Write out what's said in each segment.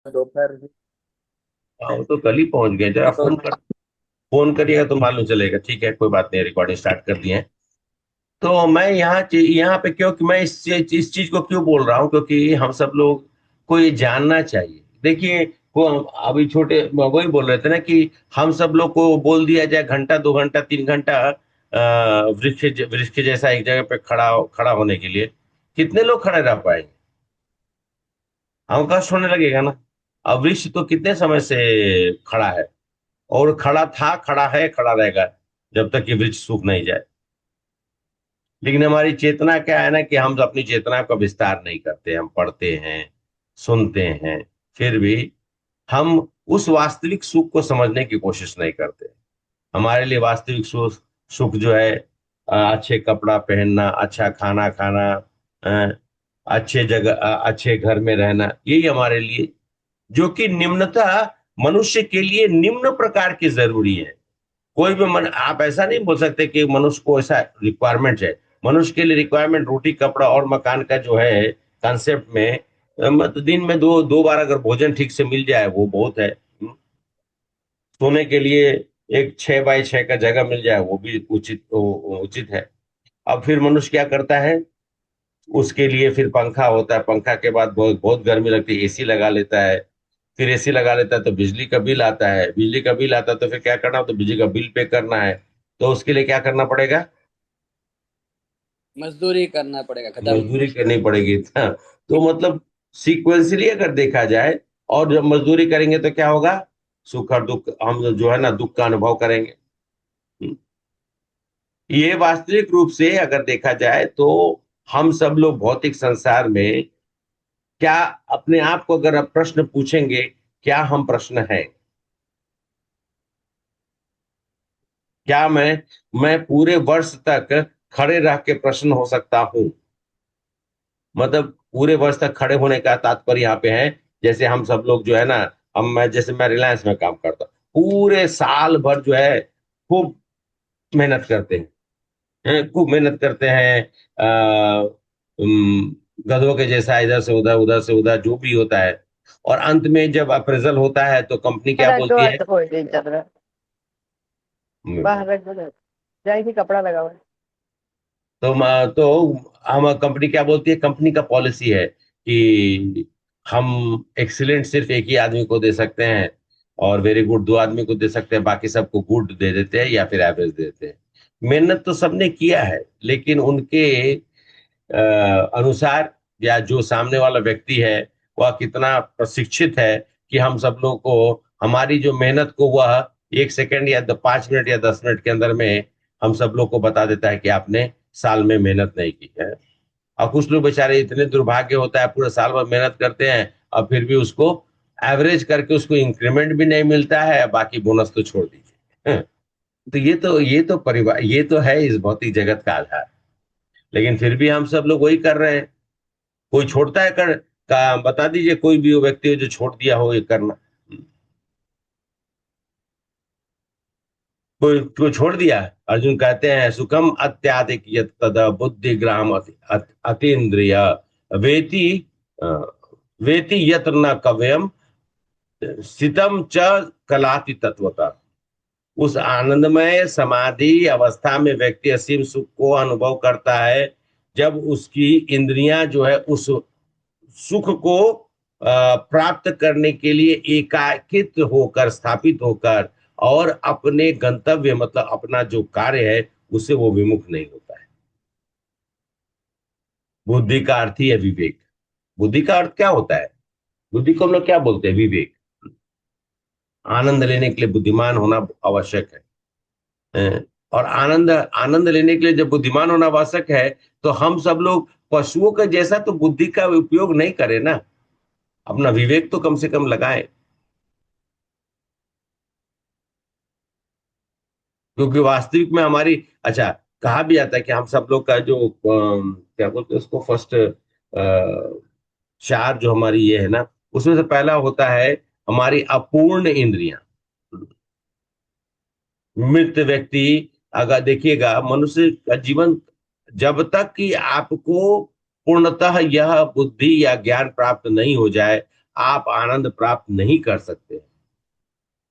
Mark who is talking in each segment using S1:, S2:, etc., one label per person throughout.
S1: दोपहर
S2: हाँ, वो तो कल ही पहुंच गए। जरा
S1: में तो
S2: फोन करिएगा तो मालूम चलेगा। ठीक है, कोई बात नहीं, रिकॉर्डिंग स्टार्ट कर दिए हैं। तो मैं यहाँ पे क्यों कि मैं इस चीज को क्यों बोल रहा हूँ, क्योंकि हम सब लोग को ये जानना चाहिए। देखिए, वो अभी छोटे वही बोल रहे थे ना कि हम सब लोग को बोल दिया जाए घंटा 2 घंटा 3 घंटा वृक्ष वृक्ष जैसा एक जगह पे खड़ा होने के लिए, कितने लोग खड़े रह पाएंगे? हम कष्ट होने लगेगा ना। अब वृक्ष तो कितने समय से खड़ा है, और खड़ा था, खड़ा है, खड़ा रहेगा जब तक ये वृक्ष सूख नहीं जाए। लेकिन हमारी चेतना क्या है ना कि हम अपनी चेतना का विस्तार नहीं करते। हम पढ़ते हैं, सुनते हैं, फिर भी हम उस वास्तविक सुख को समझने की कोशिश नहीं करते। हमारे लिए वास्तविक सुख सुख जो है अच्छे कपड़ा पहनना, अच्छा खाना खाना, अ, अच्छे जगह, अच्छे घर में रहना, यही हमारे लिए, जो कि निम्नतः मनुष्य के लिए निम्न प्रकार की जरूरी है। कोई भी आप ऐसा नहीं बोल सकते कि मनुष्य को ऐसा रिक्वायरमेंट है। मनुष्य के लिए रिक्वायरमेंट रोटी कपड़ा और मकान का जो है कंसेप्ट में, मतलब दिन में दो दो बार अगर भोजन ठीक से मिल जाए वो बहुत है। सोने के लिए एक 6x6 का जगह मिल जाए वो भी उचित है। अब फिर मनुष्य क्या करता है? उसके लिए फिर पंखा होता है, पंखा के बाद बहुत बहुत गर्मी लगती है, एसी लगा लेता है। फिर एसी लगा लेता है तो बिजली का बिल आता है, बिजली का बिल आता है तो फिर क्या करना, तो बिजली का बिल पे करना है। तो उसके लिए क्या करना पड़ेगा?
S1: मजदूरी करना पड़ेगा खत्म।
S2: मजदूरी करनी पड़ेगी। तो मतलब सीक्वेंसली अगर देखा जाए, और जब मजदूरी करेंगे तो क्या होगा? सुख और दुख, हम जो है ना दुख का अनुभव करेंगे। ये वास्तविक रूप से अगर देखा जाए तो हम सब लोग भौतिक संसार में क्या, अपने आप को अगर आप प्रश्न पूछेंगे, क्या हम प्रश्न है? क्या मैं पूरे वर्ष तक खड़े रह के प्रश्न हो सकता हूं? मतलब पूरे वर्ष तक खड़े होने का तात्पर्य यहाँ पे है, जैसे हम सब लोग जो है ना, मैं रिलायंस में काम करता हूँ, पूरे साल भर जो है खूब मेहनत करते हैं, खूब मेहनत करते हैं। गधों के जैसा इधर से उधर, उधर से उधर, जो भी होता है। और अंत में जब अप्रेजल होता है तो कंपनी क्या
S1: रख दो
S2: बोलती
S1: आज
S2: है?
S1: तो कोई नहीं चल रहा। बाहर रख दो जाए कि कपड़ा लगा हुआ है।
S2: तो हम कंपनी क्या बोलती है? कंपनी का पॉलिसी है कि हम एक्सीलेंट सिर्फ एक ही आदमी को दे सकते हैं, और वेरी गुड 2 आदमी को दे सकते हैं, बाकी सबको गुड दे देते हैं या फिर एवरेज दे देते हैं। मेहनत तो सबने किया है, लेकिन उनके अनुसार, या जो सामने वाला व्यक्ति है वह कितना प्रशिक्षित है कि हम सब लोग को, हमारी जो मेहनत को वह 1 सेकंड या 5 मिनट या 10 मिनट के अंदर में हम सब लोग को बता देता है कि आपने साल में मेहनत नहीं की है। और कुछ लोग बेचारे इतने दुर्भाग्य होता है, पूरे साल भर मेहनत करते हैं और फिर भी उसको एवरेज करके उसको इंक्रीमेंट भी नहीं मिलता है, बाकी बोनस तो छोड़ दीजिए। तो ये तो परिवार, ये तो है इस भौतिक जगत का आधार। लेकिन फिर भी हम सब लोग वही कर रहे हैं। कोई छोड़ता है कर का? बता दीजिए कोई भी वो व्यक्ति हो जो छोड़ दिया हो ये करना। कोई छोड़ दिया है? अर्जुन कहते हैं, सुखम अत्याधिक यत तद बुद्धिग्राम अतीन्द्रिय वेति, अ, वेति यत न कव्यम सितम च कलाति तत्वता। उस आनंदमय समाधि अवस्था में व्यक्ति असीम सुख को अनुभव करता है, जब उसकी इंद्रियां जो है उस सुख को प्राप्त करने के लिए एकाकित होकर, स्थापित होकर, और अपने गंतव्य मतलब अपना जो कार्य है उससे वो विमुख नहीं होता है। बुद्धि का अर्थ ही है विवेक। बुद्धि का अर्थ क्या होता है? बुद्धि को हम लोग क्या बोलते हैं? विवेक। आनंद लेने के लिए बुद्धिमान होना आवश्यक है। और आनंद आनंद लेने के लिए जब बुद्धिमान होना आवश्यक है, तो हम सब लोग पशुओं का जैसा तो बुद्धि का उपयोग नहीं करें ना, अपना विवेक तो कम से कम लगाएं। क्योंकि वास्तविक में हमारी, अच्छा, कहा भी जाता है कि हम सब लोग का जो क्या बोलते हैं उसको, फर्स्ट चार जो हमारी ये है ना, उसमें से पहला होता है हमारी अपूर्ण इंद्रियां। मृत व्यक्ति, अगर देखिएगा मनुष्य का जीवन, जब तक कि आपको पूर्णतः यह बुद्धि या ज्ञान प्राप्त नहीं हो जाए, आप आनंद प्राप्त नहीं कर सकते।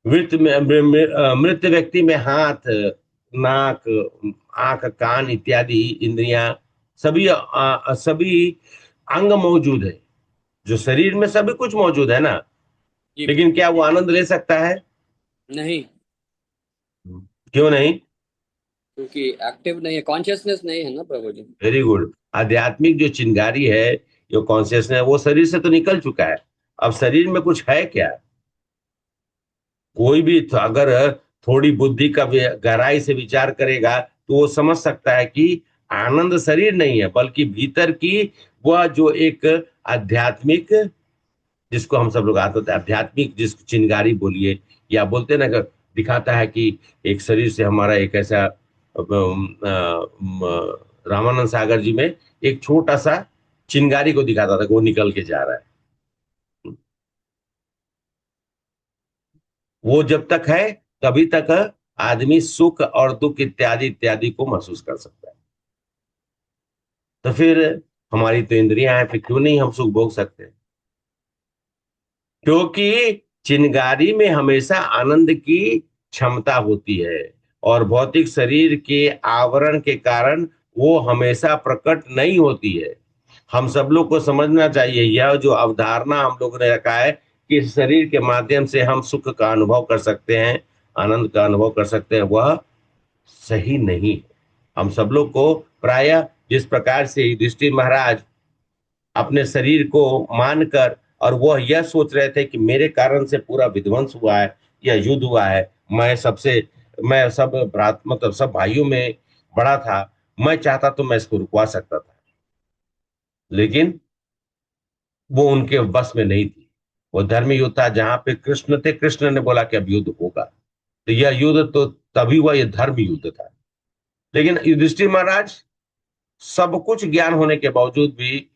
S2: मृत व्यक्ति में हाथ, नाक, आंख, कान इत्यादि इंद्रियां, सभी अंग मौजूद है। जो शरीर में सभी कुछ मौजूद है ना,
S3: जी
S2: लेकिन क्या वो आनंद ले सकता है?
S3: नहीं,
S2: क्यों नहीं?
S3: क्योंकि एक्टिव नहीं है, कॉन्शियसनेस नहीं है ना प्रभु जी।
S2: Very good. आध्यात्मिक जो चिंगारी है, जो कॉन्शियसनेस है, वो शरीर से तो निकल चुका है। अब शरीर में कुछ है क्या? कोई भी अगर थोड़ी बुद्धि का गहराई से विचार करेगा तो वो समझ सकता है कि आनंद शरीर नहीं है, बल्कि भीतर की वह जो एक आध्यात्मिक, जिसको हम सब लोग आध्यात्मिक जिस चिंगारी बोलिए, या बोलते हैं ना कि दिखाता है कि एक शरीर से हमारा एक ऐसा रामानंद सागर जी में एक छोटा सा चिंगारी को दिखाता था कि वो निकल के जा रहा है। वो जब तक है तभी तक आदमी सुख और दुख इत्यादि इत्यादि को महसूस कर सकता है। तो फिर हमारी तो इंद्रियां हैं, फिर क्यों नहीं हम सुख भोग सकते? क्योंकि चिंगारी में हमेशा आनंद की क्षमता होती है, और भौतिक शरीर के आवरण के कारण वो हमेशा प्रकट नहीं होती है। हम सब लोग को समझना चाहिए, यह जो अवधारणा हम लोगों ने रखा है कि इस शरीर के माध्यम से हम सुख का अनुभव कर सकते हैं, आनंद का अनुभव कर सकते हैं, वह सही नहीं है। हम सब लोग को प्रायः जिस प्रकार से युधिष्ठिर महाराज अपने शरीर को मानकर, और वह यह सोच रहे थे कि मेरे कारण से पूरा विध्वंस हुआ है या युद्ध हुआ है, मैं सब मतलब सब भाइयों में बड़ा था, मैं चाहता तो मैं इसको रुकवा सकता था, लेकिन वो उनके बस में नहीं थी। वो धर्म युद्ध था जहां पे कृष्ण थे, कृष्ण ने बोला कि अब युद्ध होगा, तो यह युद्ध तो तभी हुआ, यह धर्म युद्ध था। लेकिन युधिष्ठिर महाराज, सब कुछ ज्ञान होने के बावजूद भी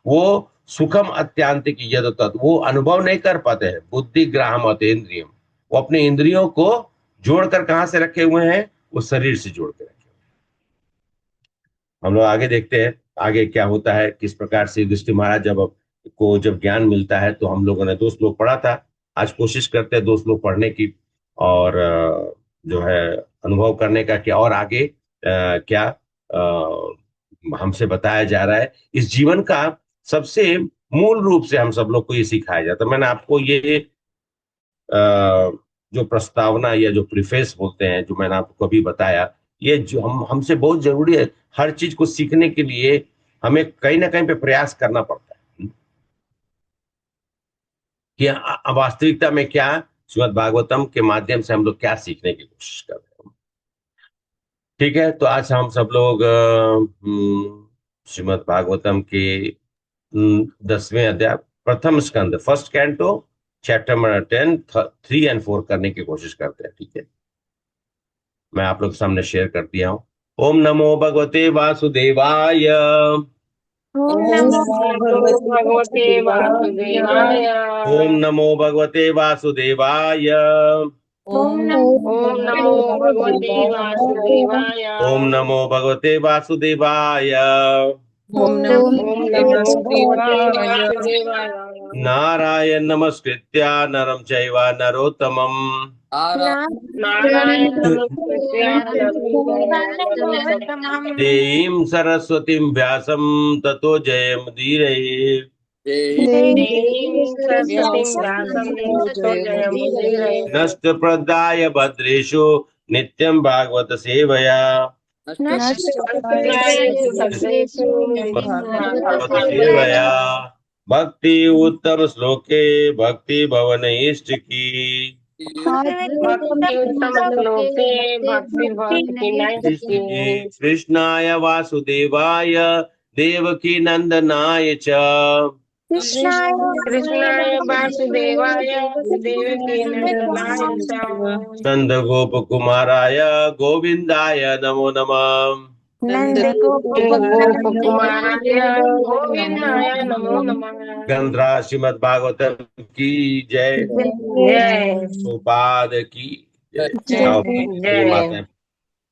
S2: वो सुखम अत्यंत की यद तत् वो अनुभव नहीं कर पाते हैं। बुद्धि ग्राहम अतेंद्रियम, वो अपने इंद्रियों को जोड़कर कहां से रखे हुए हैं? वो शरीर से जोड़ के रखे हुए हैं। हम लोग आगे देखते हैं आगे क्या होता है, किस प्रकार से युधिष्ठिर महाराज जब ज्ञान मिलता है, तो हम लोगों ने 2 श्लोक पढ़ा था, आज कोशिश करते हैं 2 श्लोक पढ़ने की, और जो है अनुभव करने का कि और आगे क्या हमसे बताया जा रहा है। इस जीवन का सबसे मूल रूप से हम सब लोग को ये सिखाया जाता है। मैंने आपको ये जो प्रस्तावना या जो प्रिफेस बोलते हैं, जो मैंने आपको कभी बताया, ये जो हमसे बहुत जरूरी है। हर चीज को सीखने के लिए हमें कहीं ना कहीं पे प्रयास करना पड़ता है कि वास्तविकता में क्या, श्रीमद् भागवतम के माध्यम से हम लोग क्या सीखने की कोशिश कर रहे हैं। ठीक है, तो आज हम सब लोग श्रीमद् भागवतम के 10वें अध्याय, प्रथम स्कंद, फर्स्ट कैंटो, चैप्टर नंबर 10, 3 और 4 करने की कोशिश करते हैं। ठीक है, मैं आप लोग के सामने शेयर कर दिया हूँ। ओम नमो भगवते वासुदेवाय।
S4: ओम
S1: ओम
S4: नमो
S1: नमो
S4: भगवते
S1: भगवते
S4: वासुदेवाय।
S2: ओम नमो भगवते वासुदेवाय।
S4: ओम
S1: ओम
S4: नमो
S1: नमो
S4: ओम नमो भगवते
S1: भगवते
S4: वासुदेवाय।
S2: ओम नमो भगवते वासुदेवाय।
S1: ओम
S4: ओम
S1: नमो
S4: नमो भगवते
S1: भगवते
S4: वासुदेवाय।
S2: नारायण नमस्कृत्य नरम चैव नरोत्तमम्
S4: नारायण नमस्कृत्य नरं चैव नरोत्तमं।
S2: देवीं सरस्वतीं व्यासं ततो जयमुदीरये।
S4: देवीं सरस्वतीं व्यासं ततो जयमुदीरये।
S2: नष्टप्रदाय भद्रेषु नित्यं भागवत सेवया।
S4: नष्टप्राय भद्रेषु
S2: भागवत
S4: भागवत
S2: सेवया
S4: सेवया।
S2: भक्ति उत्तम श्लोके भक्ति भवन इष्ट की।
S4: भक्ति उत्तम श्लोके भक्ति भवति की
S2: इष्ट
S4: नैष्ठिकी।
S2: की। कृष्णाय वासुदेवाय देवकी नंदनाय च
S4: कृष्णाय वासुदेवाय देवकी नंदनाय च
S2: नंद गोप कुमाराय गोविंदाय नमो नमः।
S1: नंद
S4: गोप कुमाराय गोविंदाय नमो नमः।
S2: गंध्रा श्रीमद् भागवतम की जय।
S4: जय
S2: गोपाद की जय। यहाँ उपस्थित सभी
S4: जय।
S2: माताएं,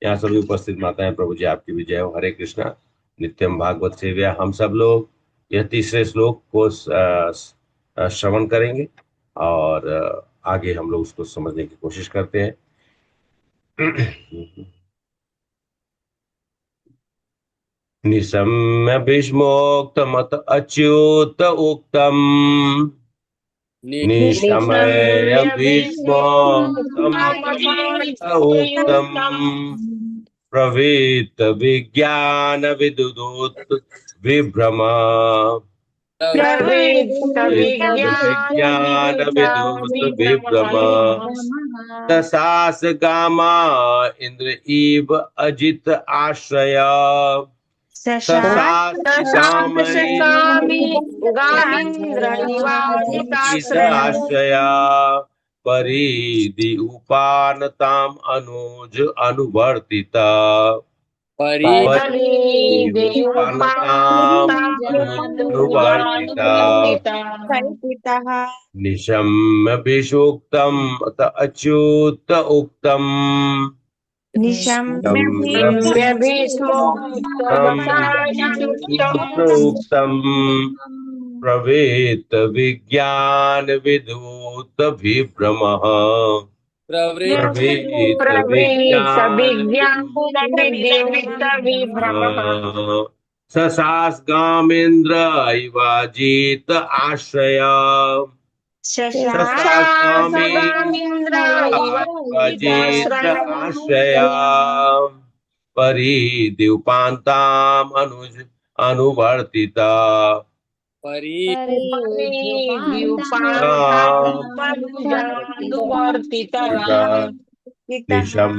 S2: यहाँ सभी उपस्थित माताएं, प्रभु जी आपकी भी जय हो। हरे कृष्णा। नित्यम भागवत सेव्या हम सब लोग यह तीसरे श्लोक को श्रवण करेंगे और आगे हम लोग उसको समझने की कोशिश करते हैं। निशम्य भीष्मोक्तमत अच्युत उक्तम, निशमय
S4: निशम्य
S2: भीष्मोक्तमत उक्तम, प्रवीत विज्ञान विदुदूत विभ्रम,
S4: प्रवृत्त विज्ञान
S2: विज्ञान विदुत विभ्रम, तसास गामा इंद्र इव अजित आश्रय, ससास गामई
S4: गामीन्द्र
S2: इत
S4: निवासिताश्रय
S2: आश्रया, परिधि उपानताम अनुज अनुवर्तिता, परिधि उपानताम अनुवर्तिता, निशम्य विषुक्तम अत अच्युत उक्तम,
S4: निशम्य
S2: उक्तम, प्रवेत विज्ञान विधूत विभ्रमः, प्रवेत विज्ञान
S4: विद्युत विभ्रमः
S2: ससास गामेन्द्र इवाजित आश्रय, ससास
S4: गामीन्द्र
S2: इवाजित आश्रय, परिद्युपान्ताम अनुज अनुवर्तिता, निशम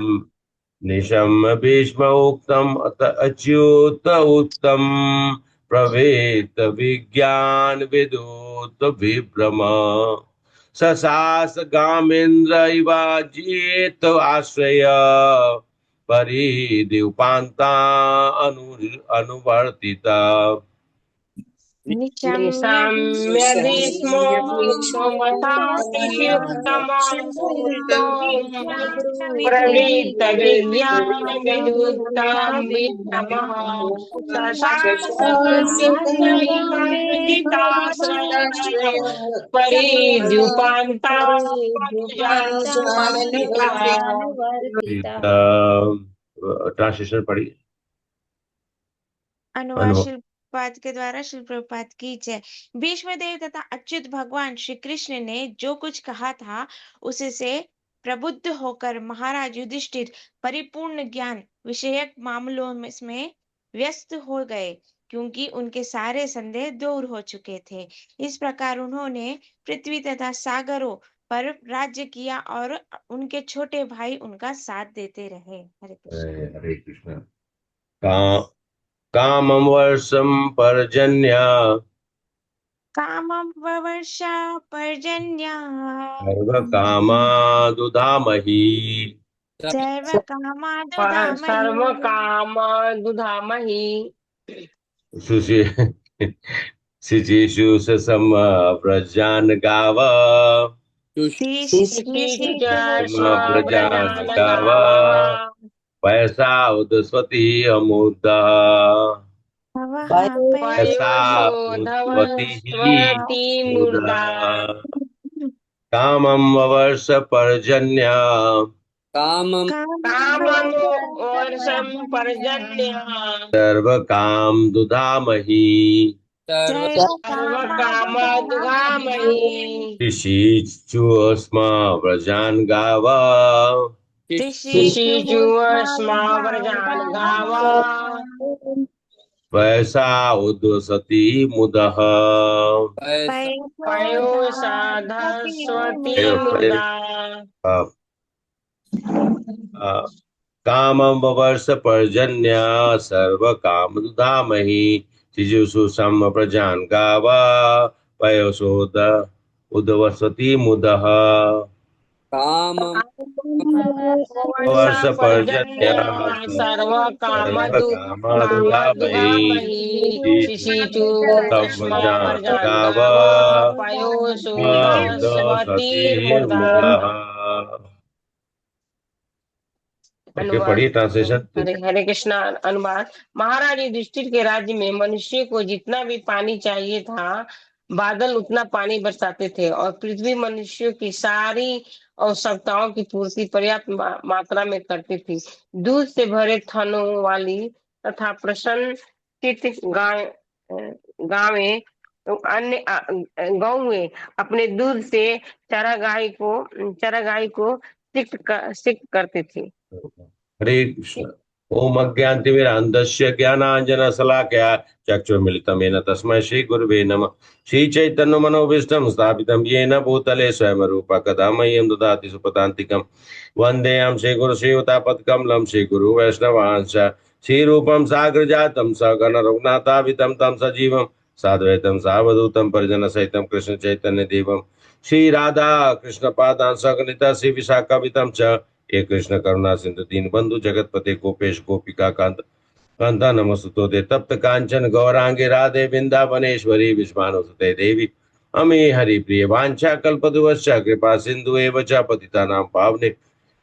S2: निशम भीष्म उक्तम अत अच्युत उत्तम, प्रवेत विज्ञान विदूत विभ्रम, ससास गामेन्द्र इवाजित आश्रय, परिद्युपान्ता अनुवर्तिता,
S4: निशम्य प्रवृत्त विज्ञान विद्युतं विभ्रमः सशास्त्रकामिताश्रय परिद्युपान्ता
S2: ट्रांसलेशन पढ़ी।
S5: अनुवाद शिल प्रभुपाद के द्वारा शिल प्रभुपाद की जय। भीष्मदेव तथा अच्युत भगवान श्री कृष्ण ने जो कुछ कहा था उसे से प्रबुद्ध होकर महाराज युधिष्ठिर परिपूर्ण ज्ञान विषयक मामलों में व्यस्त हो गए, क्योंकि उनके सारे संदेह दूर हो चुके थे। इस प्रकार उन्होंने पृथ्वी तथा सागरों पर राज्य किया और उनके छोटे भाई उनका साथ देते रहे। हरे कृष्ण।
S2: हरे कृष्ण। कामं वर्षं पर्जन्य,
S5: कामं वर्षा पर्जन्या
S2: सर्वकामादुधामहि,
S5: सर्वकामादुदामहि
S4: सर्व काम दुधामहि
S2: शुचिषु समव्रजान् गाव, समव्रजान् गाव, पैसा उदस्वती अमुदा, पैसा उदस्वती मुदा, कामं वर्ष पर्जन्य,
S3: कामं
S4: वर्षं पर्जन्य
S2: सर्वकाम दुधामहि,
S4: सर्व काम दुधामहि
S2: ऋषिचुस्मा व्रजान् गाव,
S4: शिशुस्मा व्रजान् गाव
S2: पैसा उद्वसति मुदः,
S4: पयोषधस्वती मुदा
S2: कामं वर्ष पर्जन्य सर्वकाम दुधामहि, शिशुषु सम प्रजान् गाव, पयोषोद उद्वसति मुदः,
S3: कामं
S2: वर्ष पर्जन्य
S4: सर्व काम
S2: दुधामहि,
S4: शिशु
S2: गाव
S4: पयोषधस्वती मुदा।
S2: पढ़िए ट्रांसलेशन।
S4: हरे हरे कृष्णा। अनुवाद। महाराज युधिष्ठिर के राज्य में मनुष्य को जितना भी पानी चाहिए था बादल उतना पानी बरसाते थे और पृथ्वी मनुष्यों की सारी आवश्यकताओं की पूर्ति पर्याप्त मात्रा में करती थी। दूध से भरे थनों वाली तथा प्रसन्न चित्त गायें अन्य गौएं अपने दूध से चारागाही को सिक्त करती थी।
S2: हरे कृष्ण। ओम अज्ञानतिमिरान्धस्य ज्ञानाञ्जनशलाकया चक्षुर्मिलितं येन तस्मै श्रीगुरुवे नमः। श्रीचैतन्यमनोभीष्टं स्थापितं येन भूतले स्वयं रूपा कदा मह्यं ददाति सुपदान्तिकं। वन्देऽहं श्रीगुरुश्रीयुतापत्कमलं श्रीगुरु वैष्णवांश्च श्रीरूपं साग्रजातं सगण रघुनाथावितं तं सजीवं साद्वैतं सावधूतं परिजनसहितं कृष्ण चैतन्य देवं श्री राधा कृष्ण पादान् सगणिता श्री विशाखावितं च हे कृष्ण करुणा सिंधु दीन बंधु जगतपते गोपेश गोपिका कांत कांता नमस्तुते तप्त कांचन गौरांगे राधे वृंदावनेश्वरी विश्वानुसुते देवी अमे हरि प्रिय वांछा कल्पतुवश्च कृपा सिंधु एव च पतितानां पावने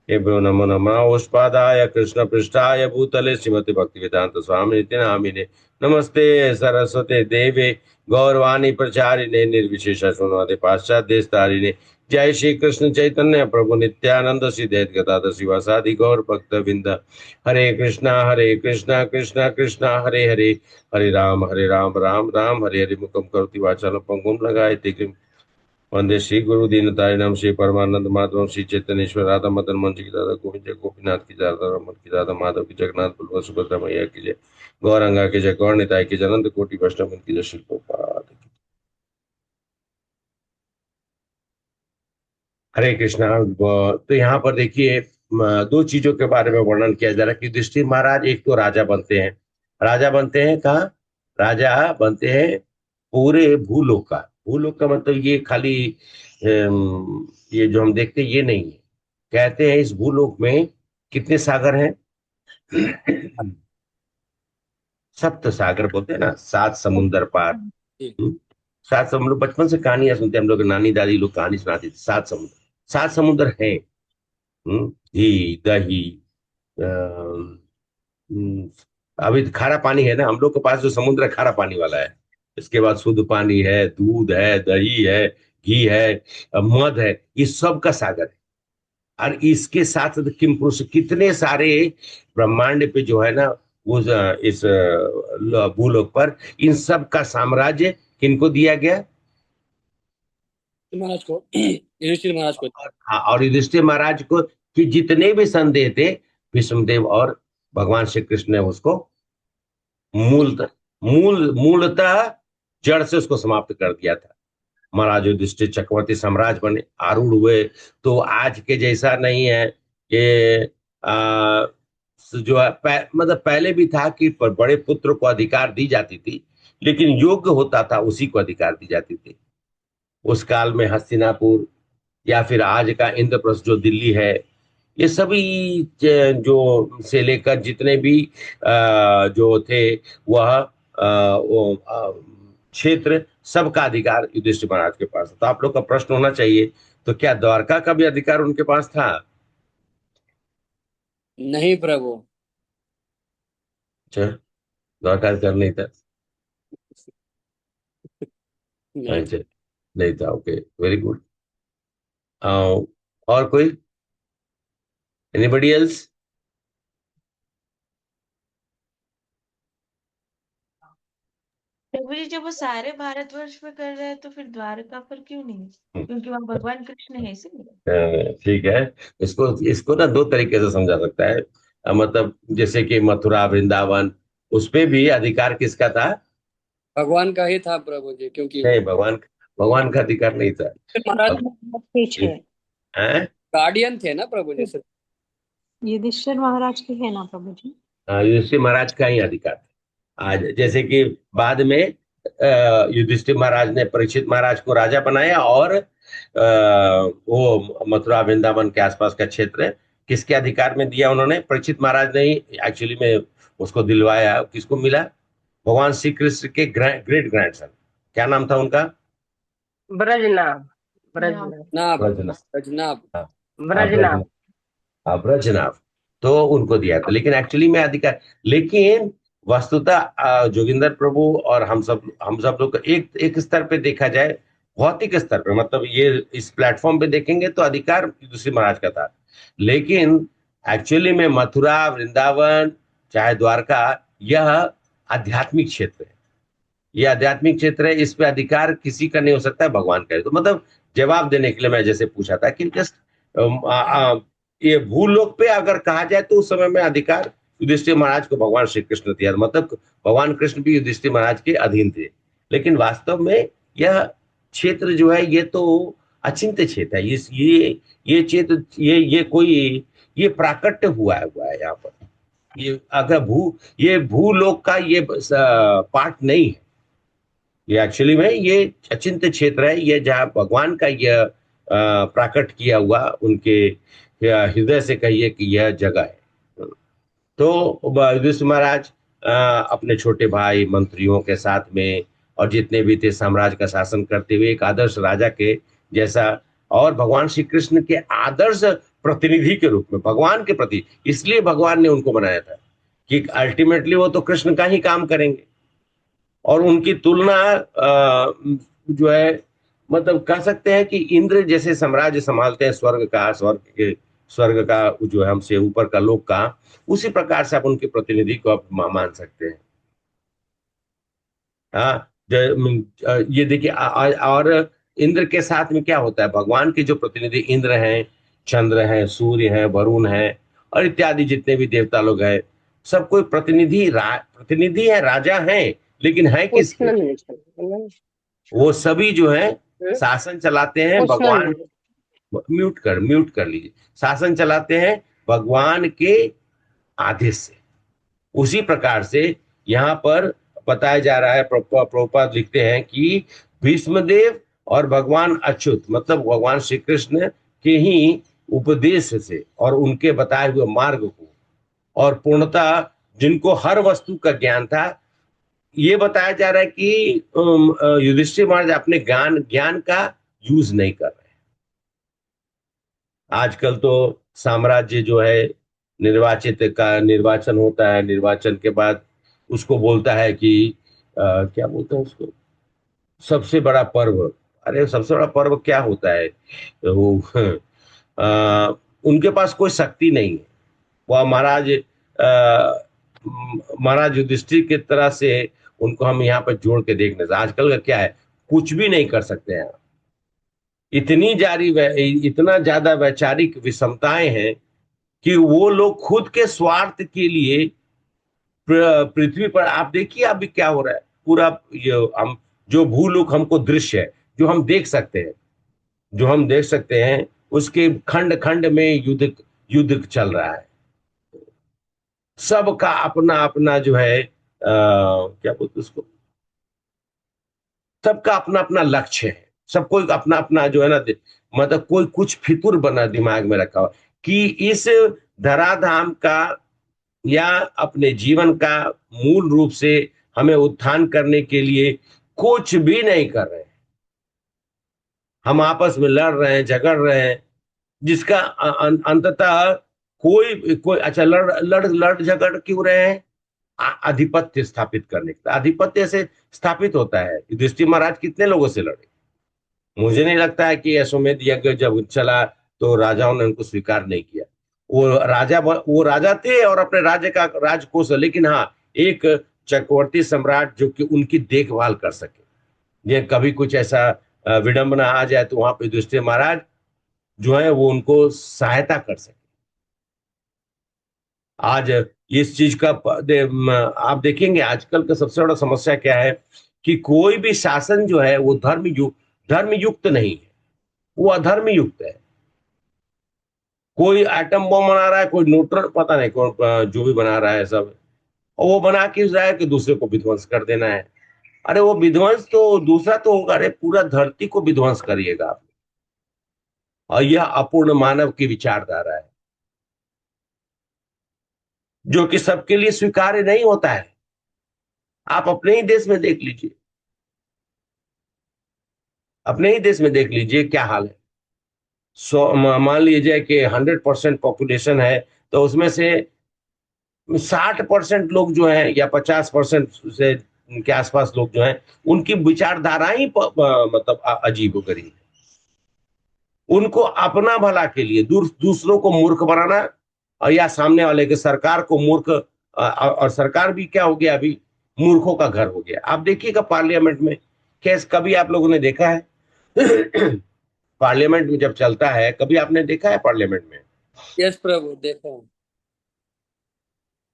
S2: एभ्यो नमो नमोस्पादाय कृष्ण पृष्ठाय भूतले श्रीमति भक्तिवेदांत स्वामी नामिने नमस्ते सरस्वते देवे गौरवाणी प्रचारिणे निर्विशेष शून्यवादे पाश्चात्य देशतारिणे जय श्री कृष्ण चैतन्य प्रभु नित्यानंद श्री दैत गदाधर शिवासादि गौर भक्त विंद हरे कृष्णा कृष्णा कृष्णा हरे हरे हरे राम राम राम हरे हरे मुखम करोति वाचालं पंगुं लगायते कृं वंदे श्री गुरु दीनतारिणम श्री परमानंद माधवम श्री चैतन्येश्वर राधा मदन मोहन जी की दादा गोविंद जय गोपीनाथ की दादा रमन की दादा माधव की जगन्नाथ बलवा सुभद्रा मैया की जय गौरंगा की जय गौर निताय की जय अनंत कोटि वैष्णव की जय श्री प्रभुपाद की। हरे कृष्णा। तो यहाँ पर देखिए दो चीजों के बारे में वर्णन किया जा रहा है कि युधिष्ठिर महाराज एक तो राजा बनते हैं कहाँ? राजा बनते हैं पूरे भूलोक का। भूलोक का मतलब ये खाली ये जो हम देखते हैं ये नहीं है। कहते हैं इस भूलोक में कितने सागर हैं? सप्त सागर बोलते हैं ना, 7 समुंदर पार।
S3: जी।
S2: 7 समुद्र, बचपन से कहानियां सुनते हैं हम लोग, नानी दादी लोग कहानी सुनाती थी। 7 समुद्र हैं। घी दही हम्म, अभी तो खारा पानी है ना हम लोग के पास, जो समुद्र है खारा पानी वाला है। इसके बाद शुद्ध पानी है, दूध है, दही है, घी है, मध है, ये सब का सागर है। और इसके साथ किम पुरुष कितने सारे ब्रह्मांड पे जो है ना वो इस भूलोक पर इन सब का साम्राज्य किनको दिया गया?
S3: महाराज को, युधिष्ठिर महाराज को।
S2: हाँ, और युधिष्ठिर महाराज को कि जितने भी संदेह थे विष्णुदेव और भगवान श्री कृष्ण ने उसको मूलतः जड़ से उसको समाप्त कर दिया था। महाराज युधिष्ठिर चक्रवर्ती साम्राज्य बने, आरूढ़ हुए। तो आज के जैसा नहीं है कि जो है मतलब पहले भी था कि बड़े पुत्र को अधिकार दी जाती थी, लेकिन योग्य होता था उसी को अधिकार दी जाती थी। उस काल में हस्तिनापुर या फिर आज का इंद्रप्रस्थ जो दिल्ली है, ये सभी जो से लेकर जितने भी जो थे वह क्षेत्र, सबका अधिकार युधिष्ठिर महाराज के पास। तो आप लोग का प्रश्न होना चाहिए, तो क्या द्वारका का भी अधिकार उनके पास था?
S3: नहीं प्रभु।
S2: अच्छा, द्वारका अधिकार नहीं था।
S3: नहीं।
S2: अच्छा, नहीं था। Okay, very good. और कोई? Anybody else?
S5: प्रभु जी जब वो सारे भारतवर्ष में कर रहे हैं तो फिर द्वारका पर क्यों नहीं? क्योंकि वहां भगवान कृष्ण है इसीलिए।
S2: ठीक है। इसको ना दो तरीके से समझा सकता है। मतलब जैसे कि मथुरा वृंदावन, उस पे भी अधिकार किसका था?
S3: भगवान का ही था प्रभु जी, क्योंकि
S2: नहीं, भगवान का अधिकार नहीं था।
S3: महाराज
S4: पीछे
S2: हैं?
S3: गार्डियन थे ना प्रभु जी से।
S6: युधिष्ठिर महाराज की है ना प्रभु जी?
S2: युधिष्ठिर महाराज का ही अधिकार था। आज जैसे कि बाद में युधिष्ठिर महाराज ने परीक्षित महाराज को राजा बनाया, और वो मथुरा वृंदावन के आसपास का क्षेत्र किसके अधिकार में दिया उन्होंने? परीक्षित महाराज ने ही एक्चुअली में उसको दिलवाया। किसको मिला? भगवान श्री कृष्ण के ग्रेट ग्रैंडसन, क्या नाम था उनका?
S4: ब्रजनाभ
S3: नाभ,
S2: ब्रजनाभ।
S3: ब्रजनाभ।
S2: हाँ,
S4: ब्रजनाभ
S2: ब्रजनाभ। तो उनको दिया था, लेकिन एक्चुअली में अधिकार, लेकिन वस्तुतः जोगिंदर प्रभु और हम सब लोग को एक एक स्तर पे देखा जाए, भौतिक स्तर पे, मतलब ये इस प्लेटफॉर्म पे देखेंगे तो अधिकार युधिष्ठिर महाराज का था, लेकिन एक्चुअली में मथुरा, वृंदावन, चाहे द्वारका, यह आध्यात्मिक क्षेत्र है। ये आध्यात्मिक क्षेत्र है, इस पे अधिकार किसी का नहीं हो सकता है, भगवान का है। तो मतलब जवाब देने के लिए मैं जैसे पूछा था कि जस्ट ये भूलोक पे अगर कहा जाए तो उस समय में अधिकार युधिष्ठिर महाराज को भगवान श्री कृष्ण दिया, मतलब भगवान कृष्ण भी युधिष्ठिर महाराज के अधीन थे। लेकिन वास्तव में यह क्षेत्र जो है ये तो अचिंत्य क्षेत्र है। ये क्षेत्र, ये प्राकट्य हुआ है यहाँ पर। ये अगर ये भूलोक का ये पार्ट नहीं है, ये एक्चुअली में ये अचिंत्य क्षेत्र है, ये जहाँ भगवान का यह प्राकट किया हुआ उनके हृदय से कहिए कि यह जगह है। तो युधिष्ठिर महाराज अपने छोटे भाई मंत्रियों के साथ में और जितने भी थे साम्राज्य का शासन करते हुए एक आदर्श राजा के जैसा, और भगवान श्री कृष्ण के आदर्श प्रतिनिधि के रूप में भगवान के प्रति, इसलिए भगवान ने उनको बनाया था कि अल्टीमेटली वो तो कृष्ण का ही काम करेंगे। और उनकी तुलना जो है, मतलब कह सकते हैं कि इंद्र जैसे साम्राज्य संभालते हैं स्वर्ग का जो है हमसे ऊपर का लोक का, उसी प्रकार से आप उनके प्रतिनिधि को आप मान सकते हैं। हाँ, ये देखिए, और इंद्र के साथ में क्या होता है, भगवान के जो प्रतिनिधि इंद्र हैं, चंद्र हैं, सूर्य हैं, वरुण हैं और इत्यादि जितने भी देवता लोग हैं, सब कोई प्रतिनिधि है, राजा हैं, लेकिन है किसके? वो सभी जो है शासन चलाते हैं भगवान, म्यूट कर लीजिए, शासन चलाते हैं भगवान के आदेश से। उसी प्रकार से यहाँ पर बताया जा रहा है, प्रभुपाद लिखते हैं कि भीष्मदेव और भगवान अच्युत, मतलब भगवान श्री कृष्ण के ही उपदेश से और उनके बताए हुए मार्ग को, और पूर्णतः जिनको हर वस्तु का ज्ञान था, ये बताया जा रहा है कि युधिष्ठिर महाराज अपने ज्ञान का यूज नहीं कर रहे। आजकल तो साम्राज्य जो है निर्वाचित का निर्वाचन होता है, निर्वाचन के बाद उसको बोलता है कि क्या बोलते हैं उसको, सबसे बड़ा पर्व। अरे सबसे बड़ा पर्व क्या होता है? वो उनके पास कोई शक्ति नहीं है। वह महाराज युधिष्ठिर की तरह से उनको हम यहाँ पर जोड़ के देखने से, आजकल का क्या है, कुछ भी नहीं कर सकते हैं। इतना ज्यादा वैचारिक विषमताएं हैं कि वो लोग खुद के स्वार्थ के लिए पृथ्वी पर, आप देखिए अभी क्या हो रहा है, पूरा ये हम जो भूलोक हमको दृश्य है, जो हम देख सकते हैं उसके खंड खंड में युद्ध चल रहा है। सबका अपना अपना जो है क्या बोलते उसको, सबका अपना अपना लक्ष्य है, सबको अपना अपना जो है ना, मतलब कोई कुछ फितुर बना दिमाग में रखा हुआ कि इस धराधाम का या अपने जीवन का मूल रूप से हमें उत्थान करने के लिए कुछ भी नहीं कर रहे हैं। हम आपस में लड़ रहे हैं, झगड़ रहे हैं, जिसका अंततः कोई अच्छा लड़ झगड़ क्यों रहे हैं? आधिपत्य स्थापित करने के। आधिपत्य से स्थापित होता है। युधिष्ठिर महाराज कितने लोगों से लड़े? मुझे नहीं लगता है कि अश्वमेध यज्ञ जब चला तो राजाओं ने उनको स्वीकार नहीं किया। वो राजा थे और अपने राज्य का राजकोष, लेकिन हाँ, एक चक्रवर्ती सम्राट जो कि उनकी देखभाल कर सके, ये कभी कुछ ऐसा विडंबना आ जाए तो वहां पे युधिष्ठिर महाराज जो है वो उनको सहायता कर सके। आज इस चीज का आप देखेंगे, आजकल का सबसे बड़ा समस्या क्या है कि कोई भी शासन जो है वो धर्म युक्त नहीं है, वो अधर्म युक्त है। कोई एटम बम बना रहा है, कोई न्यूट्रन, पता नहीं कौन जो भी बना रहा है सब, और वो बना के रहा है कि दूसरे को विध्वंस कर देना है। अरे वो विध्वंस तो दूसरा तो होगा, अरे पूरा धरती को विध्वंस करिएगा आप। और यह अपूर्ण मानव की विचारधारा है जो कि सबके लिए स्वीकार्य नहीं होता है। आप अपने ही देश में देख लीजिए, अपने ही देश में देख लीजिए क्या हाल है। मान लीजिए कि 100% पॉपुलेशन है तो उसमें से 60% लोग जो हैं या 50% से के आसपास लोग जो हैं, उनकी विचारधारा ही मतलब अजीब गरीब है। उनको अपना भला के लिए दूसरों को मूर्ख बनाना, और या सामने वाले के सरकार को मूर्ख, और सरकार भी क्या हो गया अभी, मूर्खों का घर हो गया। आप देखिएगा पार्लियामेंट में कैसे, कभी आप लोगों ने देखा है पार्लियामेंट में जब चलता है, कभी आपने देखा है पार्लियामेंट में?
S3: यस प्रभु, देखो।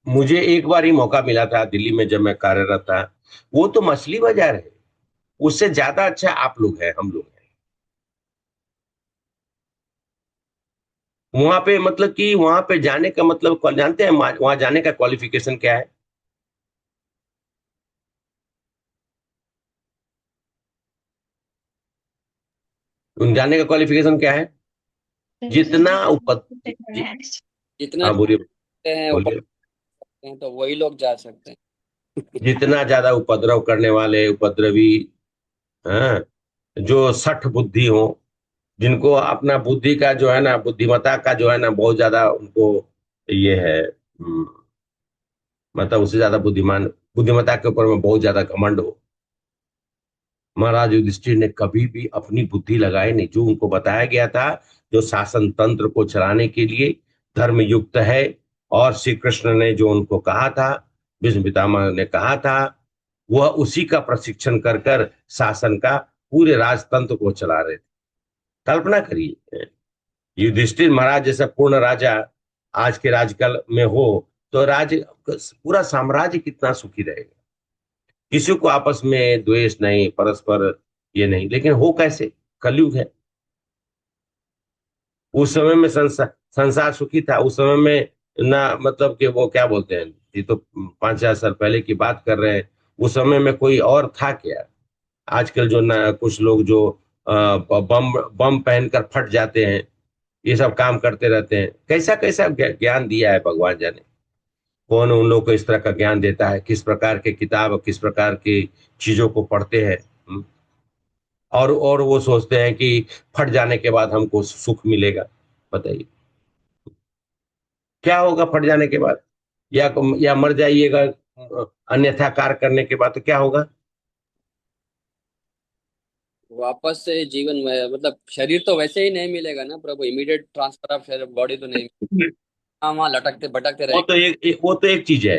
S2: मुझे एक बार ही मौका मिला था दिल्ली में जब मैं कार्यरत था। वो तो मछली बाजार है, उससे ज्यादा अच्छा आप लोग हैं, हम लोग हैं वहां पे। मतलब कि वहां पे जाने का मतलब जानते हैं वहां जाने का क्वालिफिकेशन क्या है? उन जाने का क्वालिफिकेशन क्या है? जितना
S3: जितना
S2: हाँ बोलिए,
S3: करते हैं ऊपर
S2: बोलिए।
S3: करते हैं तो वही लोग जा सकते हैं।
S2: जितना ज्यादा उपद्रव करने वाले उपद्रवी, हाँ, जो सठ बुद्धि हो, जिनको अपना बुद्धि का जो है ना, बुद्धिमत्ता का जो है ना बहुत ज्यादा उनको ये है, मतलब उससे ज्यादा बुद्धिमान, बुद्धिमत्ता के ऊपर में बहुत ज्यादा घमंड हो, महाराज युधिष्ठिर ने कभी भी अपनी बुद्धि लगाई नहीं। जो उनको बताया गया था, जो शासन तंत्र को चलाने के लिए धर्म युक्त है, और श्री कृष्ण ने जो उनको कहा था, भीष्म पितामह ने कहा था, वह उसी का प्रशिक्षण कर कर शासन का पूरे राजतंत्र को चला रहे थे। कल्पना करिए, युधिष्ठिर महाराज जैसा पूर्ण राजा आज के राजकाल में हो, तो राज्य, पूरा साम्राज्य कितना सुखी रहेगा। किसी को आपस में द्वेष नहीं, परस्पर ये नहीं, लेकिन हो कैसे? कलयुग है। उस समय में संसार सुखी था, उस समय में ना, मतलब कि वो क्या बोलते हैं, ये तो 5,000 साल पहले की बात कर रहे हैं। उस समय में कोई और था क्या? आजकल जो ना कुछ लोग जो बम बम पहनकर फट जाते हैं, ये सब काम करते रहते हैं। कैसा कैसा ज्ञान दिया है भगवान जाने। कौन उन लोगों को इस तरह का ज्ञान देता है, किस प्रकार के किताब, किस प्रकार की चीजों को पढ़ते हैं। और वो सोचते हैं कि फट जाने के बाद हमको सुख मिलेगा। बताइए क्या होगा फट जाने के बाद? या मर जाइएगा अन्यथा कार्य करने के बाद, तो क्या होगा?
S3: वापस से जीवन में मतलब शरीर तो वैसे ही नहीं मिलेगा ना प्रभु, इमीडिएट ट्रांसफर ऑफ बॉडी तो नहीं। हाँ, वहाँ लटकते भटकते
S2: वो
S3: रहेंगे।
S2: तो वो तो एक चीज है,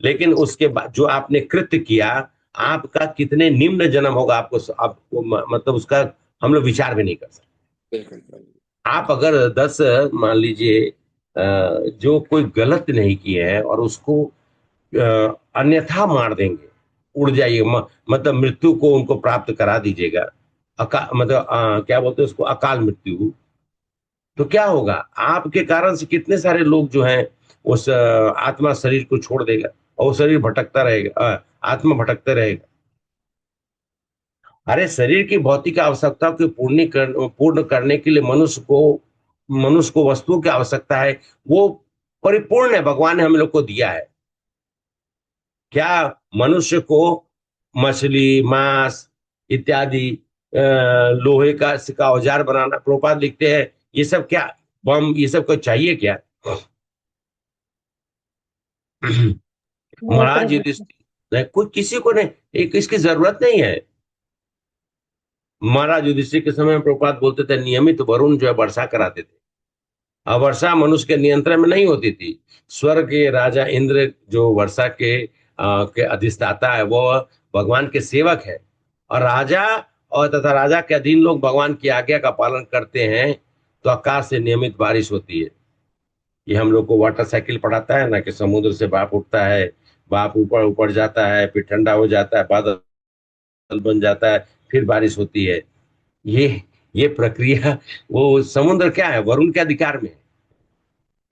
S2: लेकिन उसके बाद जो आपने कृत्य किया, आपका कितने निम्न जन्म होगा, आपको मतलब उसका हम लोग विचार भी नहीं कर सकते।
S3: बिल्कुल प्रभु।
S2: आप अगर 10, मान लीजिए, जो कोई गलत नहीं किए हैं और उसको अन्यथा मार देंगे, उड़ जाइए, मतलब मृत्यु को उनको प्राप्त करा दीजिएगा, मतलब क्या बोलते हैं उसको, अकाल मृत्यु, तो क्या होगा? आपके कारण से कितने सारे लोग जो हैं, उस आत्मा शरीर को छोड़ देगा, और वो शरीर भटकता रहेगा, आत्मा भटकता रहेगा। अरे शरीर की भौतिक आवश्यकता को पूर्ण करने के लिए मनुष्य को वस्तुओं की आवश्यकता है, वो परिपूर्ण है, भगवान ने हम लोग को दिया है। क्या मनुष्य को मछली, मांस इत्यादि, लोहे का औजार बनाना, प्रोपाद लिखते हैं, ये सब क्या, बम, ये सब को चाहिए क्या?
S6: नहीं
S2: महाराज
S6: प्रभु।
S2: युधिष्ठिर नहीं, कोई किसी को नहीं, एक इसकी जरूरत नहीं है। महाराज युधिष्ठिर के समय में प्रभुपाद बोलते थे, नियमित वरुण जो है वर्षा कराते थे, और वर्षा मनुष्य के नियंत्रण में नहीं होती थी। स्वर्ग के राजा इंद्र जो वर्षा के अधिष्ठाता है, वो भगवान के सेवक है। और राजा और तथा राजा के अधीन लोग भगवान की आज्ञा का पालन करते हैं, तो आकाश से नियमित बारिश होती है। ये हम लोग को वाटर साइकिल पढ़ाता है ना, कि समुद्र से भाप उठता है, भाप ऊपर ऊपर जाता है, फिर ठंडा हो जाता है, बादल बन जाता है, फिर बारिश होती है। ये ये प्रक्रिया, वो समुद्र क्या है, वरुण के अधिकार में है।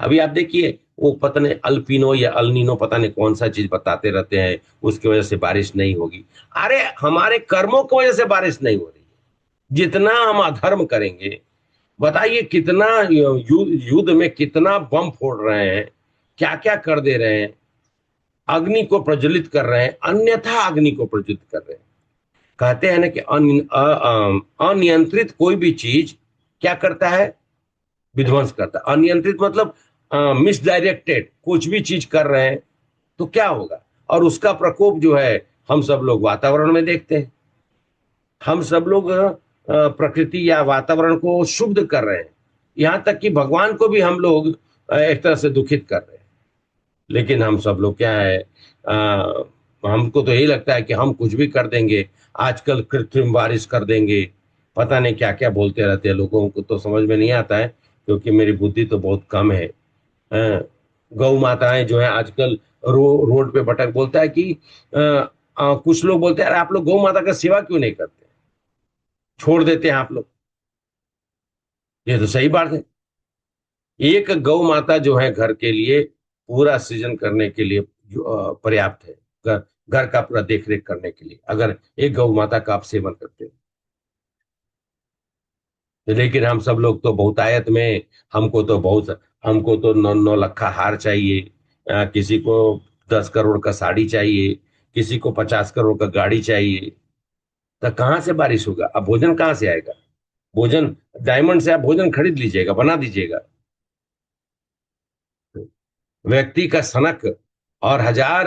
S2: अभी आप देखिए, वो पता नहीं अल्पिनो या अल्नीनो, पता नहीं कौन सा चीज बताते रहते हैं, उसकी वजह से बारिश नहीं होगी। अरे हमारे कर्मों की वजह से बारिश नहीं हो रही है। जितना हम अधर्म करेंगे, बताइए कितना युद्ध में कितना बम फोड़ रहे हैं, क्या क्या कर दे रहे हैं, अग्नि को प्रज्वलित कर रहे हैं, अन्यथा अग्नि को प्रज्वलित कर रहे हैं। कहते हैं ना कि अनियंत्रित कोई भी चीज क्या करता है, विध्वंस करता है। अनियंत्रित मतलब मिसडायरेक्टेड कुछ भी चीज कर रहे हैं, तो क्या होगा? और उसका प्रकोप जो है हम सब लोग वातावरण में देखते हैं। हम सब लोग प्रकृति या वातावरण को शुद्ध कर रहे हैं, यहाँ तक कि भगवान को भी हम लोग एक तरह से दुखित कर रहे हैं। लेकिन हम सब लोग क्या है, हमको तो यही लगता है कि हम कुछ भी कर देंगे। आजकल कृत्रिम बारिश कर देंगे, पता नहीं क्या क्या बोलते रहते हैं, लोगों को तो समझ में नहीं आता है, क्योंकि मेरी बुद्धि तो बहुत कम है। गौ माताएं जो है आजकल रोड पे भटक बोलता है कि कुछ लोग बोलते हैं, अरे आप लोग गौ माता का सेवा क्यों नहीं करते, छोड़ देते हैं आप लोग। ये तो सही बात है। एक गौ माता जो है घर के लिए पूरा सृजन करने के लिए पर्याप्त है। घर घर का पूरा देख रेख करने के लिए अगर एक गौ माता का आप सेवन करते हैं। लेकिन हम सब लोग तो बहुतायत में, हमको तो बहुत, हमको तो नौ नौ लखा हार चाहिए, किसी को 10 करोड़ का साड़ी चाहिए, किसी को 50 करोड़ का गाड़ी चाहिए। तो कहाँ से बारिश होगा? अब भोजन कहाँ से आएगा? भोजन डायमंड से आप भोजन खरीद लीजिएगा, बना दीजिएगा। व्यक्ति का सनक और हजार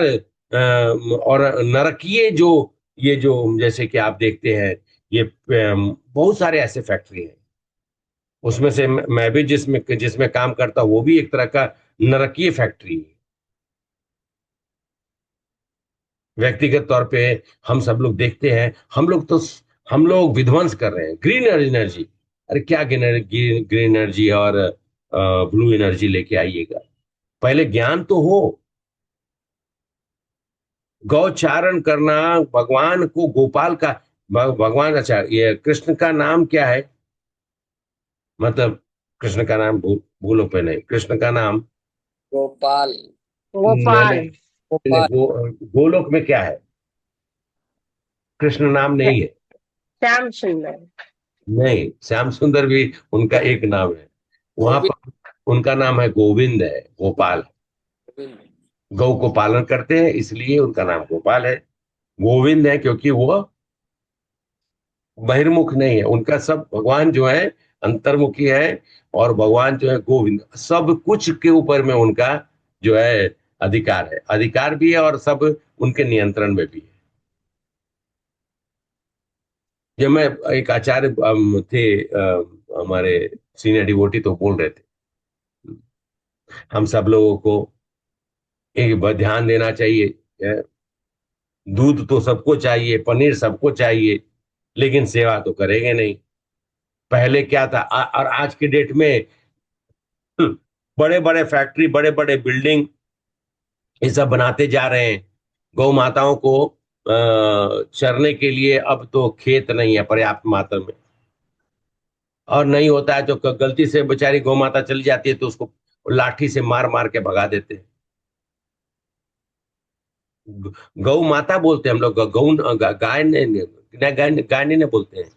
S2: और नरकीय जो, ये जो जैसे कि आप देखते हैं, ये बहुत सारे ऐसे फैक्ट्री हैं। उसमें से मैं भी जिसमें जिसमें काम करता हूं, वो भी एक तरह का नरकीय फैक्ट्री है। व्यक्तिगत तौर पे हम सब लोग देखते हैं, हम लोग विध्वंस कर रहे हैं। ग्रीन एनर्जी, अरे क्या ग्रीन एनर्जी और ब्लू एनर्जी लेके आइएगा? पहले ज्ञान तो हो। गौचारण करना, भगवान को गोपाल का, भगवान, अच्छा ये कृष्ण का नाम क्या है? मतलब कृष्ण का नाम भूलो पे नहीं, कृष्ण का नाम
S3: गोपाल।
S2: मैंने
S4: गोपाल।
S3: गोपाल।
S2: गोलोक में क्या है? कृष्ण नाम नहीं है।
S4: श्याम सुंदर।
S2: नहीं, श्याम सुंदर भी उनका एक नाम है। वहां
S3: गोविंद।
S2: पर उनका नाम है गोविंद, है गोपाल।
S3: गोविंद।
S2: गौ को पालन करते हैं इसलिए उनका नाम गोपाल है। गोविंद है क्योंकि वो बहिर्मुख नहीं है, उनका सब भगवान जो है अंतर्मुखी है। और भगवान जो है गोविंद, सब कुछ के ऊपर में उनका जो है अधिकार है, अधिकार भी है और सब उनके नियंत्रण में भी है। जब मैं एक आचार्य थे, हमारे सीनियर डिवोटी, तो बोल रहे थे हम सब लोगों को एक बार ध्यान देना चाहिए। दूध तो सबको चाहिए, पनीर सबको चाहिए, लेकिन सेवा तो करेंगे नहीं। पहले क्या था, और आज के डेट में बड़े बड़े फैक्ट्री, बड़े बड़े बिल्डिंग, ये सब बनाते जा रहे हैं। गौ माताओं को चरने के लिए अब तो खेत नहीं है पर्याप्त मात्रा में, और नहीं होता है तो गलती से बेचारी गौ माता चली जाती है तो उसको लाठी से मार मार के भगा देते हैं। गौ माता बोलते हैं हम लोग, गौ गाय ने, गाय नहीं बोलते हैं।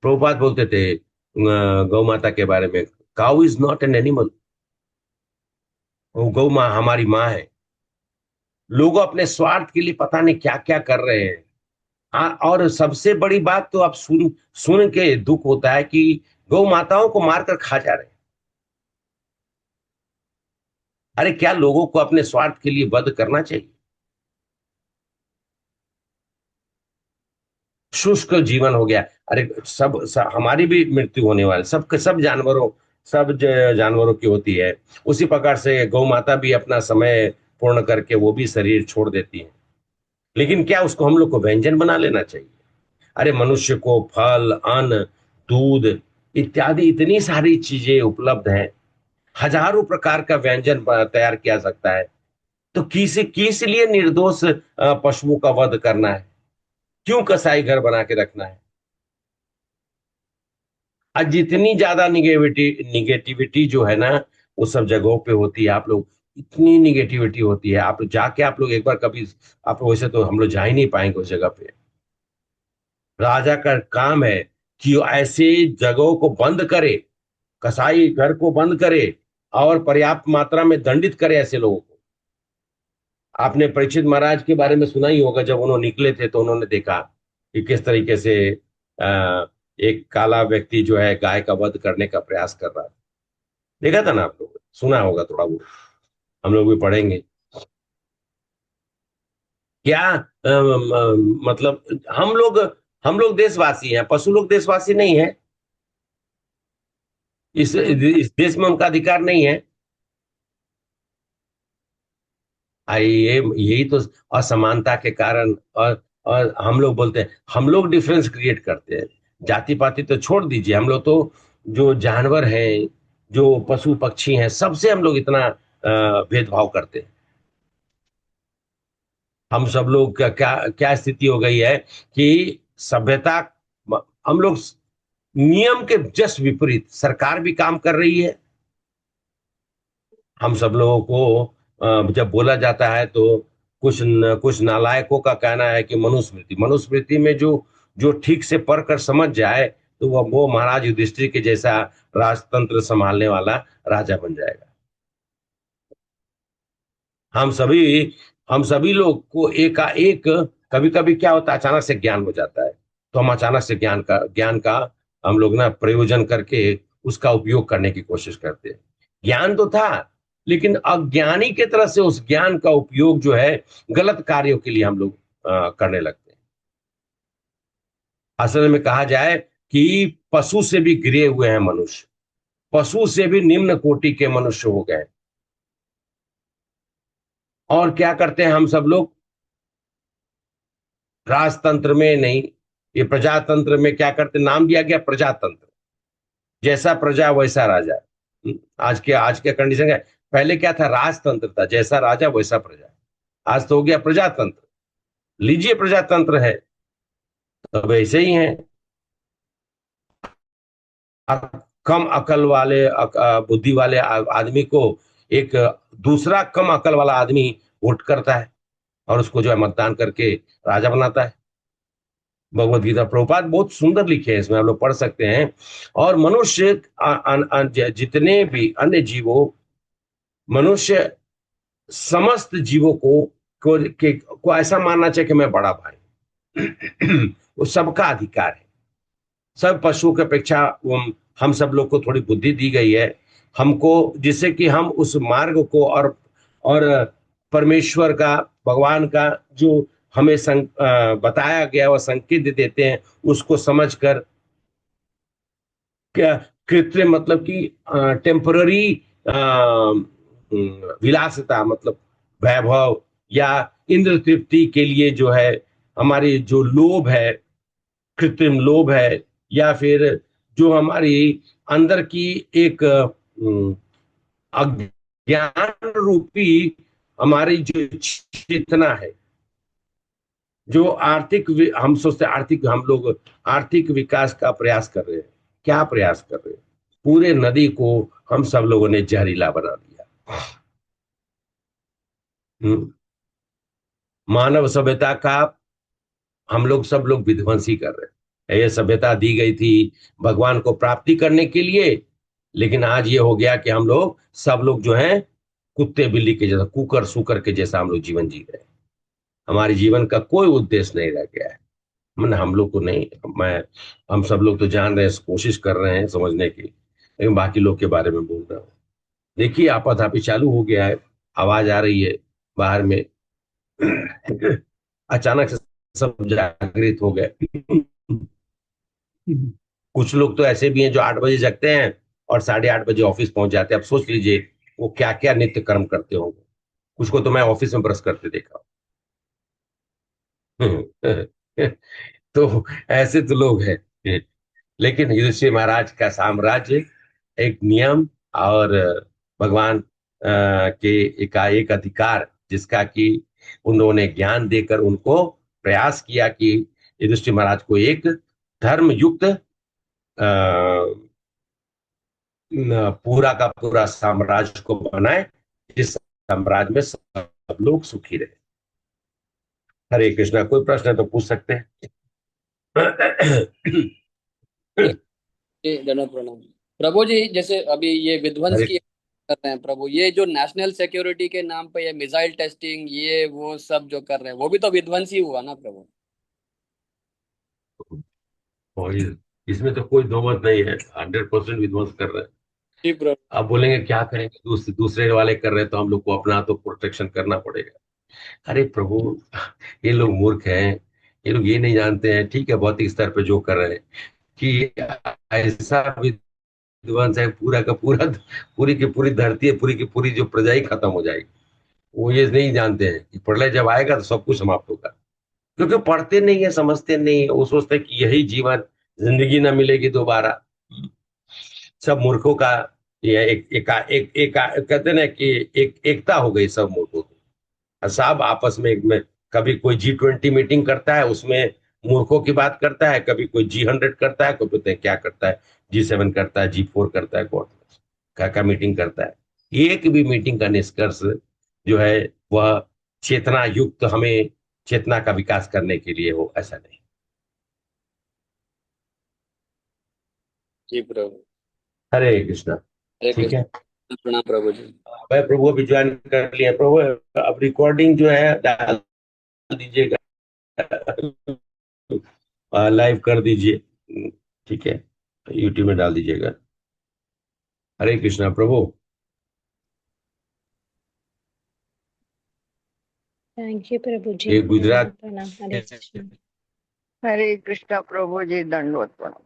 S2: प्रभुपाद बोलते थे गौ माता के बारे में, cow is not an animal, वो गौ माँ हमारी माँ है। लोग अपने स्वार्थ के लिए पता नहीं क्या क्या कर रहे हैं। और सबसे बड़ी बात तो आप सुन सुन के दुख होता है कि गौ माताओं को मारकर खा जा रहे हैं। अरे क्या लोगों को अपने स्वार्थ के लिए वध करना चाहिए? शुष्क जीवन हो गया। अरे हमारी भी मृत्यु होने वाली, सब जानवरों, जानवरों की होती है। उसी प्रकार से गौ माता भी अपना समय पूर्ण करके वो भी शरीर छोड़ देती है। लेकिन क्या उसको हम लोग को व्यंजन बना लेना चाहिए? अरे मनुष्य को फल, अन्न, दूध इत्यादि इतनी सारी चीजें उपलब्ध हैं, हजारों प्रकार का व्यंजन तैयार किया सकता है। तो किस लिए निर्दोष पशुओं का वध करना है? क्यों कसाई घर बना के रखना है? आज जितनी ज्यादा निगेटिविटी जो है ना, वो सब जगहों पे होती है। आप लोग, इतनी निगेटिविटी होती है, आप जाके आप लोग एक बार कभी, आप वैसे तो हम लोग जा ही नहीं पाएंगे उस जगह पे। राजा का काम है कि वो ऐसे जगहों को बंद करे, कसाई घर को बंद करे और पर्याप्त मात्रा में दंडित करे ऐसे लोगों को। आपने परीक्षित महाराज के बारे में सुना ही होगा, जब उन्होंने निकले थे तो उन्होंने देखा कि किस तरीके से एक काला व्यक्ति जो है गाय का वध करने का प्रयास कर रहा था। देखा था ना आप लोग, सुना होगा थोड़ा बहुत, हम लोग भी पढ़ेंगे। क्या मतलब हम लोग देशवासी हैं, पशु लोग देशवासी नहीं है। इस देश में उनका अधिकार नहीं है। ये यही तो असमानता के कारण। और हम लोग बोलते हैं, हम लोग डिफरेंस क्रिएट करते हैं। जाति पाति तो छोड़ दीजिए, हम लोग तो जो जानवर हैं, जो पशु पक्षी हैं, सबसे हम लोग इतना भेदभाव करते हैं। हम सब लोग का क्या क्या स्थिति हो गई है कि सभ्यता, हम लोग नियम के जस्ट विपरीत सरकार भी काम कर रही है। हम सब लोगों को जब बोला जाता है तो कुछ नालायकों का कहना है कि मनुस्मृति मनुस्मृति में जो जो ठीक से पढ़ कर समझ जाए तो वो महाराज युधिष्ठिर के जैसा राजतंत्र संभालने वाला राजा बन जाएगा। हम सभी हम सभी लोग को एकाएक, कभी कभी क्या होता है, अचानक से ज्ञान हो जाता है। तो हम अचानक से ज्ञान का हम लोग ना प्रयोजन करके उसका उपयोग करने की कोशिश करते हैं। ज्ञान तो था, लेकिन अज्ञानी के तरह से उस ज्ञान का उपयोग जो है गलत कार्यों के लिए हम लोग करने लगते हैं। असल में कहा जाए कि पशु से भी गिरे हुए हैं मनुष्य, पशु से भी निम्न कोटि के मनुष्य हो गए। और क्या करते हैं हम सब लोग, राजतंत्र में नहीं, ये प्रजातंत्र में क्या करते, नाम दिया गया प्रजातंत्र। जैसा प्रजा वैसा राजा। आज के कंडीशन है। पहले क्या था, राजतंत्र था, जैसा राजा वैसा प्रजा। आज तो हो गया प्रजातंत्र। लीजिए प्रजातंत्र है, तो वैसे ही है। कम अकल वाले बुद्धि वाले आदमी को एक दूसरा कम अकल वाला आदमी वोट करता है और उसको जो है मतदान करके राजा बनाता है। भगवत गीता प्रभुपाद बहुत सुंदर लिखे हैं, इसमें आप लोग पढ़ सकते हैं। और मनुष्य जितने भी अन्य जीवों, मनुष्य समस्त जीवों को ऐसा मानना चाहिए कि मैं बड़ा भाई। वो सबका अधिकार है। सब पशुओं की अपेक्षा हम सब लोग को थोड़ी बुद्धि दी गई है हमको, जिससे कि हम उस मार्ग को और परमेश्वर का, भगवान का जो हमें बताया गया वह संकेत देते हैं, उसको समझकर क्या कृत्रिम मतलब कि टेम्पररी विलासिता, मतलब वैभव या इंद्र तृप्ति के लिए जो है हमारी जो लोभ है, कृत्रिम लोभ है, या फिर जो हमारी अंदर की एक अज्ञान रूपी हमारी जो चेतना है, जो हम सोचते हैं हम लोग आर्थिक विकास का प्रयास कर रहे हैं। क्या प्रयास कर रहे हैं, पूरे नदी को हम सब लोगों ने जहरीला बना दिया। मानव सभ्यता का हम लोग सब लोग विध्वंसी कर रहे हैं। ये सभ्यता दी गई थी भगवान को प्राप्ति करने के लिए, लेकिन आज ये हो गया कि हम लोग सब लोग जो हैं कुत्ते बिल्ली के जैसा, कुकर सुकर के जैसा हम लोग जीवन जी रहे हैं। हमारे जीवन का कोई उद्देश्य नहीं रह गया है। मैंने हम लोग को नहीं, मैं हम सब लोग तो जान रहे हैं, कोशिश कर रहे हैं समझने की, लेकिन बाकी लोग के बारे में बोल रहा हूँ। देखिए आपाधापी चालू हो गया है, आवाज आ रही है बाहर में। अचानक से सब जागृत हो गए। कुछ लोग तो ऐसे भी हैं जो 8 बजे जगते हैं और 8:30 बजे ऑफिस पहुंच जाते हैं। अब सोच लीजिए वो क्या क्या नित्य कर्म करते होंगे। कुछ को तो मैं ऑफिस में ब्रश करते देखा। तो ऐसे तो लोग हैं। लेकिन युधिष्ठिर महाराज का साम्राज्य एक नियम और भगवान के का एक अधिकार, जिसका कि उन्होंने ज्ञान देकर उनको प्रयास किया कि युधिष्ठिर महाराज को एक धर्म युक्त पूरा का पूरा साम्राज्य को बनाए, जिस साम्राज्य में सब लोग सुखी रहे। हरे कृष्णा, कोई प्रश्न है तो पूछ सकते हैं।
S3: धन्यवाद प्रणाम प्रभु जी। जैसे अभी ये विध्वंस
S2: हरे
S3: की कर रहे हैं प्रभु, ये जो नेशनल सिक्योरिटी के नाम पे ये मिसाइल टेस्टिंग ये वो सब जो कर रहे हैं, वो भी तो विध्वंस ही हुआ ना प्रभु।
S2: इसमें तो कोई दो मत नहीं है, 100% विध्वंस कर रहे हैं।
S3: जी प्रभु।
S2: अब बोलेंगे क्या करेंगे, दूसरे वाले कर रहे हैं तो हम लोग को अपना तो प्रोटेक्शन करना पड़ेगा। अरे प्रभु, ये लोग मूर्ख हैं, ये लोग ये नहीं जानते हैं, ठीक है, भौतिक स्तर पे जो कर रहे हैं, कि ऐसा विध्वंस है पूरा का पूरा, पूरी की पूरी धरती है, पूरी की पूरी जो प्रजा ही खत्म हो जाएगी। वो ये नहीं जानते हैं कि प्रलय जब आएगा तो सब कुछ समाप्त होगा, क्योंकि पढ़ते नहीं है, समझते नहीं है। वो सोचते हैं कि यही जीवन, जिंदगी ना मिलेगी दोबारा। सब मूर्खों का ये कहते हैं ना कि एकता हो गई सब मूर्खों की। और सब आपस में कभी कोई G20 मीटिंग करता है, उसमें मूर्खों की बात करता है, कभी कोई G100 करता है, कोई पता है क्या करता है, G7 करता है, G4 करता है, कौन क्या मीटिंग करता है। एक भी मीटिंग का निष्कर्ष जो है वह चेतना युक्त, हमें चेतना का विकास करने के लिए हो, ऐसा नहीं।
S3: जी प्रभु।
S2: हरे कृष्णा।
S3: हरे
S2: ठीक है,
S3: कृष्ण। प्रणाम प्रभु जी।
S2: मैं प्रभु अभी ज्वाइन कर लिया प्रभु। अब रिकॉर्डिंग जो है डाल दीजिएगा, लाइव कर दीजिए, ठीक है, यूट्यूब में डाल दीजिएगा। हरे कृष्णा प्रभु।
S6: थैंक यू प्रभु जी।
S2: ये गुजरात
S6: प्रणाम। हरे कृष्ण।
S1: हरे कृष्णा प्रभु जी, दंडवत प्रणाम।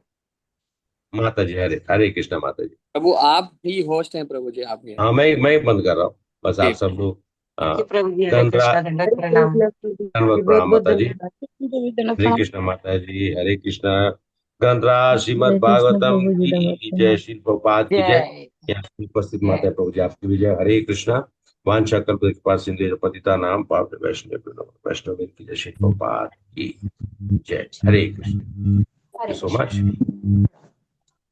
S2: माता जी, हरे हरे कृष्णा माता जी।
S3: प्रभु आप भी होस्ट हैं प्रभु जी, आप भी हैं।
S2: हाँ, मैं बंद कर रहा हूँ, बस आप
S3: ठीक।
S2: सब लोग
S4: प्रभु जी, हरे
S2: धन्यवाद।
S4: कृष्णा, दंडवत प्रणाम।
S2: धन्यवाद प्रणाम माता जी। हरे कृष्णा माता जी, हरे कृष्णा। ग्रंथराज श्रीमद भागवतम की जय, श्री प्रभुपाद की जय।
S4: जय
S2: यहाँ उपस्थित माता प्रभु जी आपकी भी जय। हरे कृष्णा। वांछा कल्पतरु सिंधु पतिता नाम पावन वैष्णव की जय, श्री प्रभुपाद की जय। हरे कृष्ण। So much.